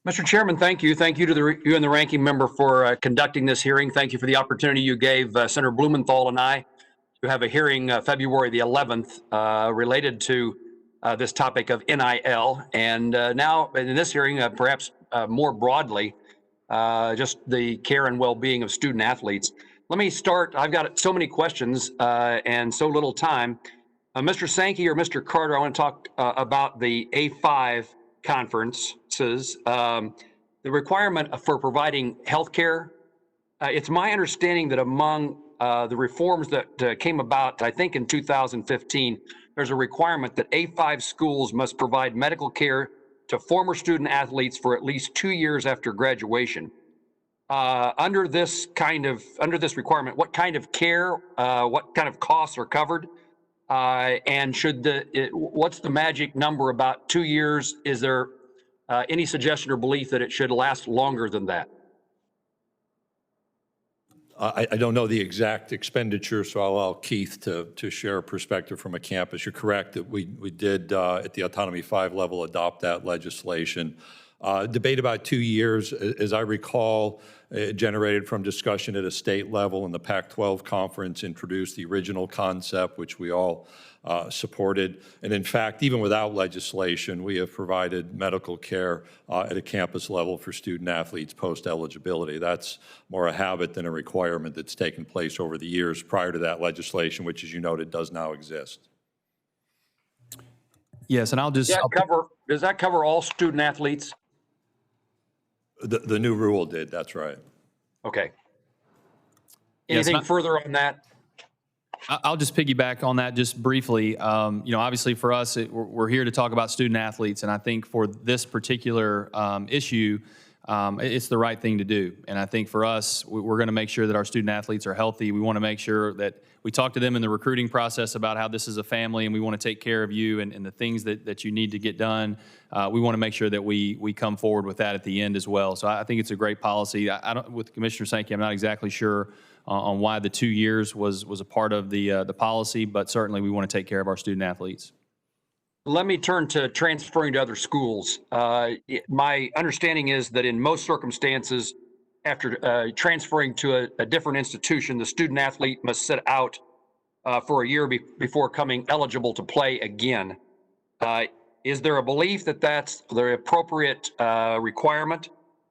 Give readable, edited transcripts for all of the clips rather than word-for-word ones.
Mr. Chairman, thank you. Thank you to you and the ranking member for conducting this hearing. Thank you for the opportunity you gave Senator Blumenthal and I to have a hearing February the 11th related to this topic of NIL. And now in this hearing, perhaps more broadly, just the care and well-being of student athletes. Let me start. I've got so many questions and so little time. Mr. Sankey or Mr. Carter, I want to talk about the A5 conferences, the requirement for providing health care. It's my understanding that among the reforms that came about, I think in 2015, there's a requirement that A5 schools must provide medical care to former student athletes for at least 2 years after graduation. Under this requirement, what kind of care, what kind of costs are covered? And what's the magic number about 2 years? Is there any suggestion or belief that it should last longer than that? I don't know the exact expenditure, so I'll allow Keith to share a perspective from a campus. You're correct that we did at the Autonomy 5 level adopt that legislation. Debate about 2 years, as I recall, it generated from discussion at a state level, and the Pac-12 conference introduced the original concept, which we all supported. And in fact, even without legislation, we have provided medical care at a campus level for student athletes post-eligibility. That's more a habit than a requirement that's taken place over the years prior to that legislation, which, as you noted, does now exist. Yes, and does that cover all student athletes? The new rule did, that's right. Okay. Anything further on that? I'll just piggyback on that just briefly. Obviously for us, we're here to talk about student athletes, and I think for this particular issue, it's the right thing to do. And I think for us, we're going to make sure that our student athletes are healthy. We want to make sure that we talk to them in the recruiting process about how this is a family and we want to take care of you and the things that you need to get done. We want to make sure that we come forward with that at the end as well. So I think it's a great policy. With Commissioner Sankey, I'm not exactly sure on why the 2 years was a part of the policy, but certainly we want to take care of our student athletes. Let me turn to transferring to other schools. My understanding is that in most circumstances, after transferring to a different institution, the student athlete must sit out for a year before coming eligible to play again. Is there a belief that that's the appropriate requirement?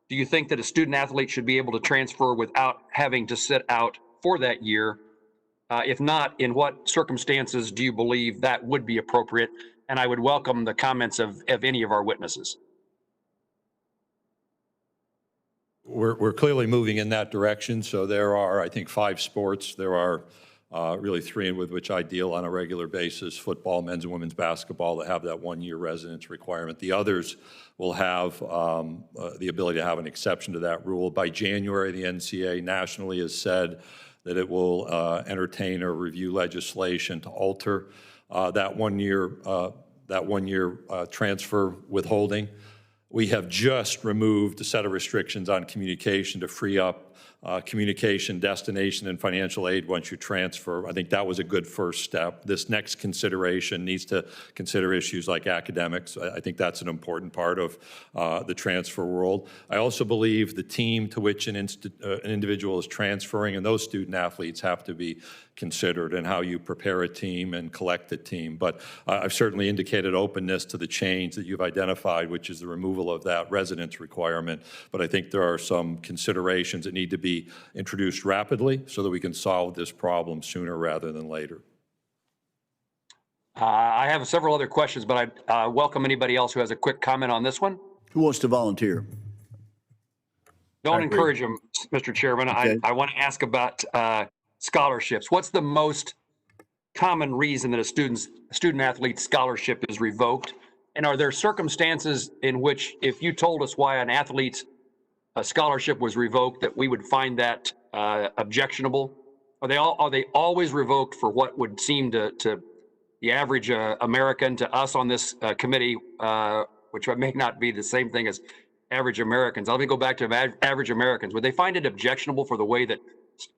Do you think that a student athlete should be able to transfer without having to sit out for that year? If not, in what circumstances do you believe that would be appropriate? And I would welcome the comments of any of our witnesses. We're clearly moving in that direction. So there are, I think, 5 sports. There are really 3 with which I deal on a regular basis: football, men's and women's basketball, that have that 1-year residence requirement. The others will have the ability to have an exception to that rule. By January, the NCAA nationally has said that it will entertain or review legislation to alter that 1-year transfer withholding. We have just removed a set of restrictions on communication to free up communication, destination, and financial aid once you transfer. I think that was a good first step. This next consideration needs to consider issues like academics. I think that's an important part of the transfer world. I also believe the team to which an individual is transferring, and those student athletes have to be considered, and how you prepare a team and collect a team. But I've certainly indicated openness to the change that you've identified, which is the removal of that residence requirement. But I think there are some considerations that need to be introduced rapidly so that we can solve this problem sooner rather than later. I have several other questions, but I welcome anybody else who has a quick comment on this one. Who wants to volunteer? Don't encourage them, Mr. Chairman. Okay. I want to ask about scholarships. What's the most common reason that a student athlete's scholarship is revoked? And are there circumstances in which, if you told us why an athlete's scholarship was revoked, that we would find that objectionable? Are they always revoked for what would seem to the average American, to us on this committee, which may not be the same thing as average Americans? Let me go back to average Americans. Would they find it objectionable for the way that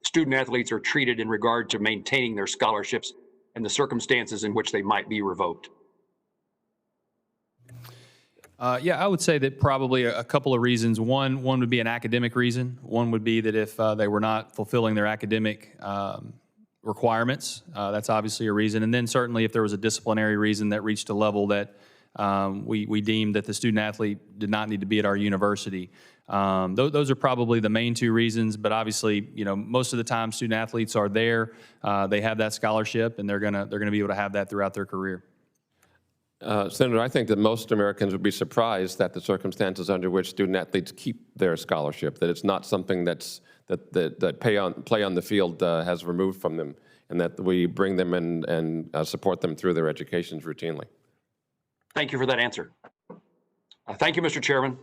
student athletes are treated in regard to maintaining their scholarships and the circumstances in which they might be revoked? Yeah, I would say that probably a couple of reasons. One would be an academic reason. One would be that if they were not fulfilling their academic requirements, that's obviously a reason. And then certainly if there was a disciplinary reason that reached a level that we deemed that the student athlete did not need to be at our university. Those are probably the main two reasons, but obviously, most of the time student athletes are there, they have that scholarship, and they're gonna be able to have that throughout their career. Senator, I think that most Americans would be surprised at the circumstances under which student athletes keep their scholarship, that it's not something that play on the field has removed from them, and that we bring them and support them through their educations routinely. Thank you for that answer. Thank you, Mr. Chairman.